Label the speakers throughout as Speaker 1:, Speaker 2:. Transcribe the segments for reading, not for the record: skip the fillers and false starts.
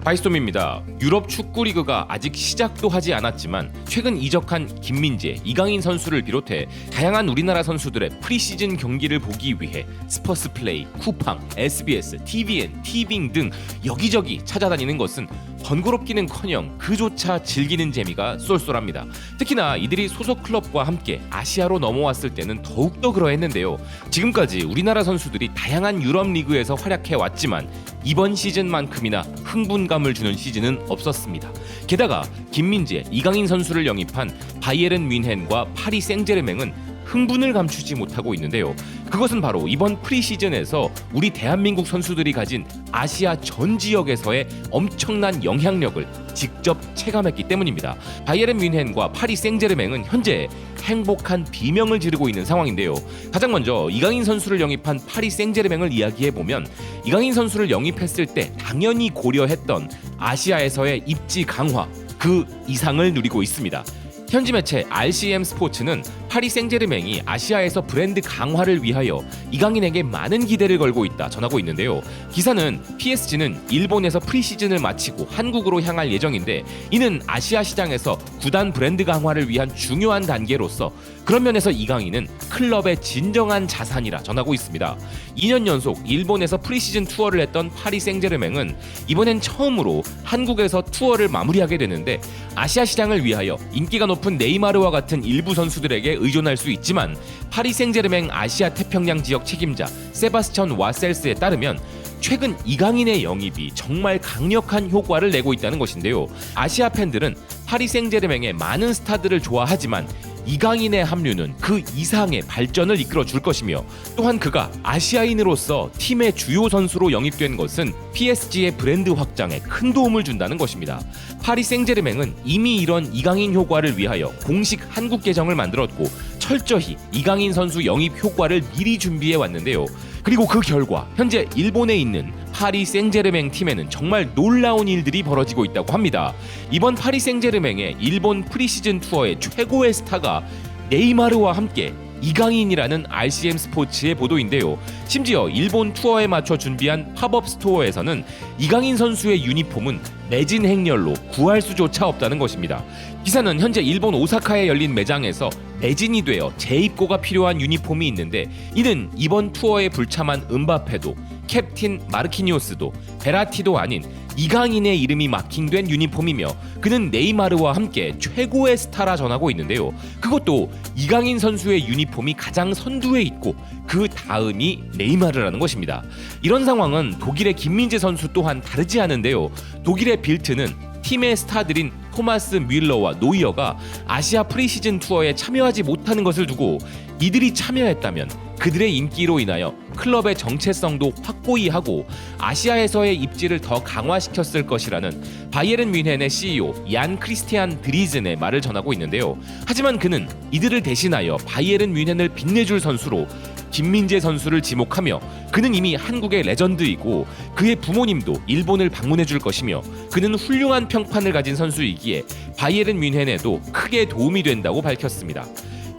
Speaker 1: 바이스톰입니다. 유럽 축구 리그가 아직 시작도 하지 않았지만 최근 이적한 김민재, 이강인 선수를 비롯해 다양한 우리나라 선수들의 프리시즌 경기를 보기 위해 스퍼스 플레이, 쿠팡, SBS, TVN, 티빙 등 여기저기 찾아다니는 것은 번거롭기는커녕 그조차 즐기는 재미가 쏠쏠합니다. 특히나 이들이 소속 클럽과 함께 아시아로 넘어왔을 때는 더욱더 그러했는데요. 지금까지 우리나라 선수들이 다양한 유럽 리그에서 활약해 왔지만 이번 시즌만큼이나 흥분감을 주는 시즌은 없었습니다. 게다가 김민재, 이강인 선수를 영입한 바이에른 뮌헨과 파리 생제르맹은 흥분을 감추지 못하고 있는데요. 그것은 바로 이번 프리시즌에서 우리 대한민국 선수들이 가진 아시아 전 지역에서의 엄청난 영향력을 직접 체감했기 때문입니다. 바이에른 뮌헨과 파리 생제르맹은 현재 행복한 비명을 지르고 있는 상황인데요. 가장 먼저 이강인 선수를 영입한 파리 생제르맹을 이야기해보면 이강인 선수를 영입했을 때 당연히 고려했던 아시아에서의 입지 강화, 그 이상을 누리고 있습니다. 현지 매체 RCM 스포츠는 파리 생제르맹이 아시아에서 브랜드 강화를 위하여 이강인에게 많은 기대를 걸고 있다 전하고 있는데요. 기사는 PSG는 일본에서 프리시즌을 마치고 한국으로 향할 예정인데 이는 아시아 시장에서 구단 브랜드 강화를 위한 중요한 단계로서 그런 면에서 이강인은 클럽의 진정한 자산이라 전하고 있습니다. 2년 연속 일본에서 프리시즌 투어를 했던 파리 생제르맹은 이번엔 처음으로 한국에서 투어를 마무리하게 되는데 아시아 시장을 위하여 인기가 높은 네이마르와 같은 일부 선수들에게 의존할 수 있지만 파리 생제르맹 아시아 태평양 지역 책임자 세바스찬 와셀스에 따르면 최근 이강인의 영입이 정말 강력한 효과를 내고 있다는 것인데요. 아시아 팬들은 파리 생제르맹의 많은 스타들을 좋아하지만 이강인의 합류는 그 이상의 발전을 이끌어 줄 것이며 또한 그가 아시아인으로서 팀의 주요 선수로 영입된 것은 PSG의 브랜드 확장에 큰 도움을 준다는 것입니다. 파리 생제르맹은 이미 이런 이강인 효과를 위하여 공식 한국 계정을 만들었고 철저히 이강인 선수 영입 효과를 미리 준비해 왔는데요. 그리고 그 결과 현재 일본에 있는 파리 생제르맹 팀에는 정말 놀라운 일들이 벌어지고 있다고 합니다. 이번 파리 생제르맹의 일본 프리시즌 투어의 최고의 스타가 네이마르와 함께 이강인이라는 RCM 스포츠의 보도인데요. 심지어 일본 투어에 맞춰 준비한 팝업 스토어에서는 이강인 선수의 유니폼은 매진 행렬로 구할 수조차 없다는 것입니다. 기사는 현재 일본 오사카에 열린 매장에서 매진이 되어 재입고가 필요한 유니폼이 있는데 이는 이번 투어에 불참한 음바페도 캡틴 마르키니오스도 베라티도 아닌 이강인의 이름이 마킹된 유니폼이며 그는 네이마르와 함께 최고의 스타라 전하고 있는데요. 그것도 이강인 선수의 유니폼이 가장 선두에 있고 그 다음이 네이마르라는 것입니다. 이런 상황은 독일의 김민재 선수 또한 다르지 않은데요. 독일의 빌트는 팀의 스타들인 토마스 뮬러와 노이어가 아시아 프리시즌 투어에 참여하지 못하는 것을 두고 이들이 참여했다면 그들의 인기로 인하여 클럽의 정체성도 확고히 하고 아시아에서의 입지를 더 강화시켰을 것이라는 바이에른 뮌헨의 CEO 얀 크리스티안 드리즌의 말을 전하고 있는데요. 하지만 그는 이들을 대신하여 바이에른 뮌헨을 빛내줄 선수로 김민재 선수를 지목하며 그는 이미 한국의 레전드이고 그의 부모님도 일본을 방문해 줄 것이며 그는 훌륭한 평판을 가진 선수이기에 바이에른 뮌헨에도 크게 도움이 된다고 밝혔습니다.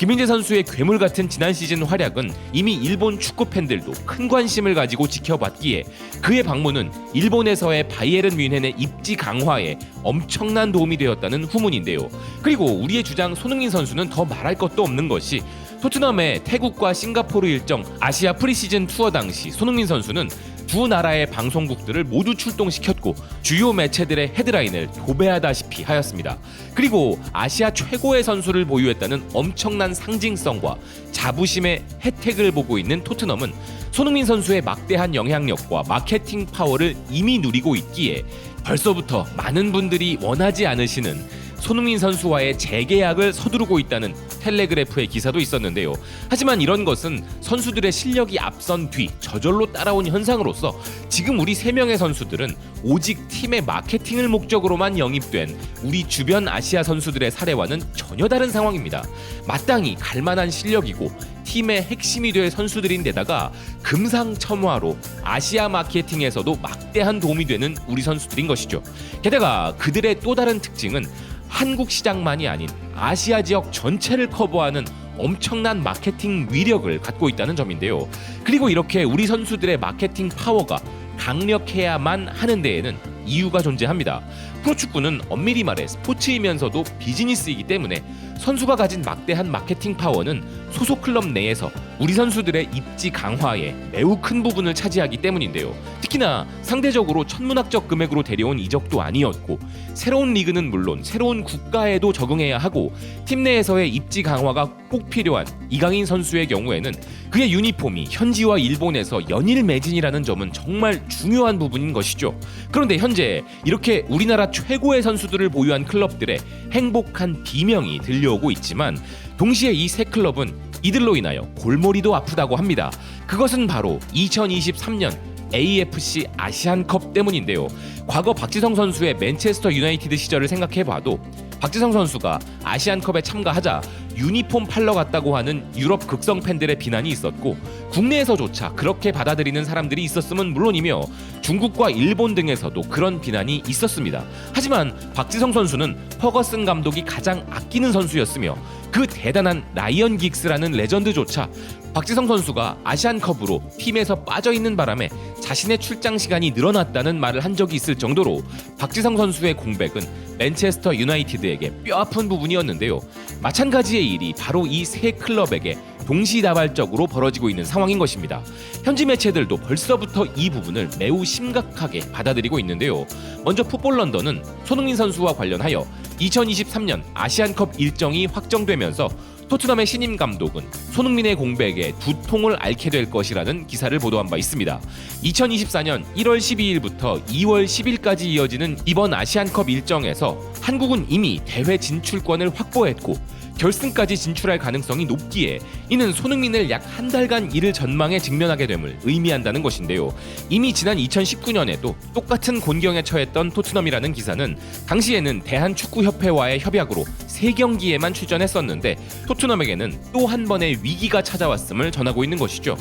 Speaker 1: 김민재 선수의 괴물 같은 지난 시즌 활약은 이미 일본 축구 팬들도 큰 관심을 가지고 지켜봤기에 그의 방문은 일본에서의 바이에른 뮌헨의 입지 강화에 엄청난 도움이 되었다는 후문인데요. 그리고 우리의 주장 손흥민 선수는 더 말할 것도 없는 것이 토트넘의 태국과 싱가포르 일정 아시아 프리시즌 투어 당시 손흥민 선수는 두 나라의 방송국들을 모두 출동시켰고 주요 매체들의 헤드라인을 도배하다시피 하였습니다. 그리고 아시아 최고의 선수를 보유했다는 엄청난 상징성과 자부심의 혜택을 보고 있는 토트넘은 손흥민 선수의 막대한 영향력과 마케팅 파워를 이미 누리고 있기에 벌써부터 많은 분들이 원하지 않으시는 손흥민 선수와의 재계약을 서두르고 있다는 텔레그래프의 기사도 있었는데요. 하지만 이런 것은 선수들의 실력이 앞선 뒤 저절로 따라온 현상으로서 지금 우리 3명의 선수들은 오직 팀의 마케팅을 목적으로만 영입된 우리 주변 아시아 선수들의 사례와는 전혀 다른 상황입니다. 마땅히 갈만한 실력이고 팀의 핵심이 될 선수들인데다가 금상첨화로 아시아 마케팅에서도 막대한 도움이 되는 우리 선수들인 것이죠. 게다가 그들의 또 다른 특징은 한국 시장만이 아닌 아시아 지역 전체를 커버하는 엄청난 마케팅 위력을 갖고 있다는 점인데요. 그리고 이렇게 우리 선수들의 마케팅 파워가 강력해야만 하는 데에는 이유가 존재합니다. 프로축구는 엄밀히 말해 스포츠이면서도 비즈니스이기 때문에 선수가 가진 막대한 마케팅 파워는 소속 클럽 내에서 우리 선수들의 입지 강화에 매우 큰 부분을 차지하기 때문인데요. 특히나 상대적으로 천문학적 금액으로 데려온 이적도 아니었고, 새로운 리그는 물론 새로운 국가에도 적응해야 하고, 팀 내에서의 입지 강화가 꼭 필요한 이강인 선수의 경우에는 그의 유니폼이 현지와 일본에서 연일 매진이라는 점은 정말 중요한 부분인 것이죠. 그런데 현재 이렇게 우리나라 최고의 선수들을 보유한 클럽들의 행복한 비명이 들려오고 있지만, 동시에 이 세 클럽은 이들로 인하여 골머리도 아프다고 합니다. 그것은 바로 2023년 AFC 아시안컵 때문인데요. 과거 박지성 선수의 맨체스터 유나이티드 시절을 생각해봐도 박지성 선수가 아시안컵에 참가하자 유니폼 팔러 갔다고 하는 유럽 극성 팬들의 비난이 있었고, 국내에서조차 그렇게 받아들이는 사람들이 있었음은 물론이며 중국과 일본 등에서도 그런 비난이 있었습니다. 하지만 박지성 선수는 퍼거슨 감독이 가장 아끼는 선수였으며, 그 대단한 라이언 긱스라는 레전드조차 박지성 선수가 아시안컵으로 팀에서 빠져있는 바람에 자신의 출장 시간이 늘어났다는 말을 한 적이 있을 정도로 박지성 선수의 공백은 맨체스터 유나이티드에게 뼈아픈 부분이었는데요. 마찬가지의 일이 바로 이 세 클럽에게 동시다발적으로 벌어지고 있는 상황인 것입니다. 현지 매체들도 벌써부터 이 부분을 매우 심각하게 받아들이고 있는데요. 먼저 풋볼 런던은 손흥민 선수와 관련하여 2023년 아시안컵 일정이 확정되면서 토트넘의 신임 감독은 손흥민의 공백에 두통을 앓게 될 것이라는 기사를 보도한 바 있습니다. 2024년 1월 12일부터 2월 10일까지 이어지는 이번 아시안컵 일정에서 한국은 이미 대회 진출권을 확보했고 결승까지 진출할 가능성이 높기에, 이는 손흥민을 약 한 달간 이를 전망에 직면하게 됨을 의미한다는 것인데요. 이미 지난 2019년에도 똑같은 곤경에 처했던 토트넘이라는 기사는 당시에는 대한축구협회와의 협약으로 3경기에만 출전했었는데 토트넘에게는 또 한 번의 위기가 찾아왔음을 전하고 있는 것이죠.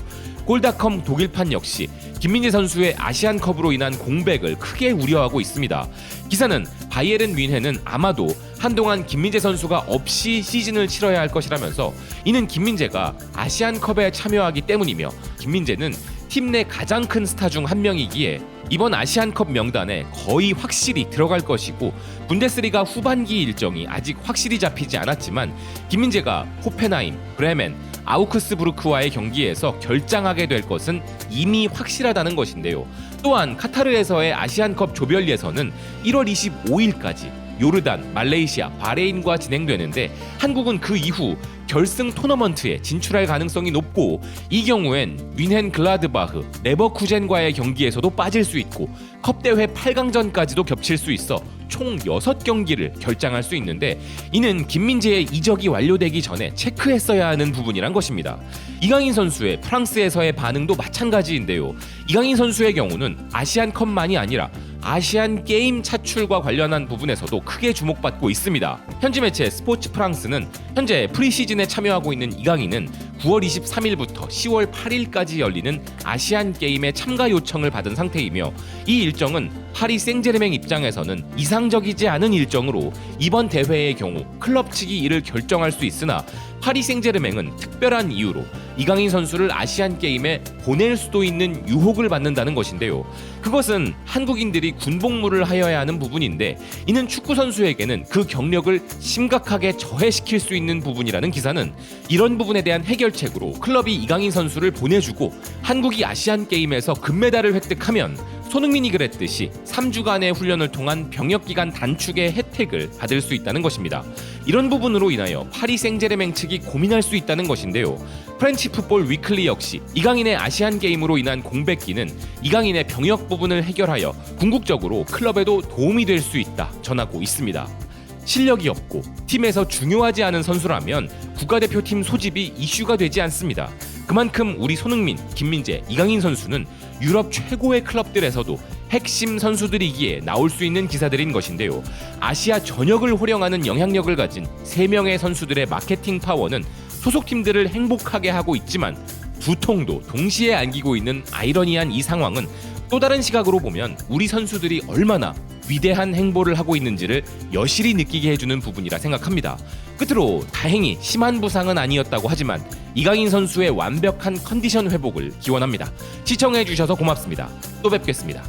Speaker 1: 골닷컴 독일판 역시 김민재 선수의 아시안컵으로 인한 공백을 크게 우려하고 있습니다. 기사는 바이에른 뮌헨은 아마도 한동안 김민재 선수가 없이 시즌을 치러야 할 것이라면서, 이는 김민재가 아시안컵에 참여하기 때문이며 김민재는 팀 내 가장 큰 스타 중 한 명이기에 이번 아시안컵 명단에 거의 확실히 들어갈 것이고, 분데스리가 후반기 일정이 아직 확실히 잡히지 않았지만 김민재가 호펜하임, 브레멘, 아우크스부르크와의 경기에서 결장하게 될 것은 이미 확실하다는 것인데요. 또한 카타르에서의 아시안컵 조별 예선은 1월 25일까지 요르단, 말레이시아, 바레인과 진행되는데 한국은 그 이후 결승 토너먼트에 진출할 가능성이 높고, 이 경우엔 뮌헨 글라드바흐, 레버쿠젠과의 경기에서도 빠질 수 있고 컵대회 8강전까지도 겹칠 수 있어 총 6경기를 결장할 수 있는데, 이는 김민재의 이적이 완료되기 전에 체크했어야 하는 부분이란 것입니다. 이강인 선수의 프랑스에서의 반응도 마찬가지인데요. 이강인 선수의 경우는 아시안컵만이 아니라 아시안 게임 차출과 관련한 부분에서도 크게 주목받고 있습니다. 현지 매체 스포츠 프랑스는 현재 프리시즌에 참여하고 있는 이강인은 9월 23일부터 10월 8일까지 열리는 아시안 게임에 참가 요청을 받은 상태이며, 이 일정은 파리 생제르맹 입장에서는 이상적이지 않은 일정으로 이번 대회의 경우 클럽 측이 이를 결정할 수 있으나, 파리 생제르맹은 특별한 이유로 이강인 선수를 아시안 게임에 보낼 수도 있는 유혹을 받는다는 것인데요. 그것은 한국인들이 군복무를 하여야 하는 부분인데, 이는 축구 선수에게는 그 경력을 심각하게 저해시킬 수 있는 부분이라는 기사는 이런 부분에 대한 해결책으로 클럽이 이강인 선수를 보내주고 한국이 아시안 게임에서 금메달을 획득하면 손흥민이 그랬듯이 3주간의 훈련을 통한 병역기간 단축의 혜택을 받을 수 있다는 것입니다. 이런 부분으로 인하여 파리 생제르맹 측이 고민할 수 있다는 것인데요. 프렌치 풋볼 위클리 역시 이강인의 아시안 게임으로 인한 공백기는 이강인의 병역 부분을 해결하여 궁극적으로 클럽에도 도움이 될 수 있다 전하고 있습니다. 실력이 없고 팀에서 중요하지 않은 선수라면 국가대표팀 소집이 이슈가 되지 않습니다. 그만큼 우리 손흥민, 김민재, 이강인 선수는 유럽 최고의 클럽들에서도 핵심 선수들이기에 나올 수 있는 기사들인 것인데요. 아시아 전역을 호령하는 영향력을 가진 3명의 선수들의 마케팅 파워는 소속팀들을 행복하게 하고 있지만 두통도 동시에 안기고 있는 아이러니한 이 상황은 또 다른 시각으로 보면 우리 선수들이 얼마나 위대한 행보를 하고 있는지를 여실히 느끼게 해주는 부분이라 생각합니다. 끝으로 다행히 심한 부상은 아니었다고 하지만 이강인 선수의 완벽한 컨디션 회복을 기원합니다. 시청해주셔서 고맙습니다. 또 뵙겠습니다.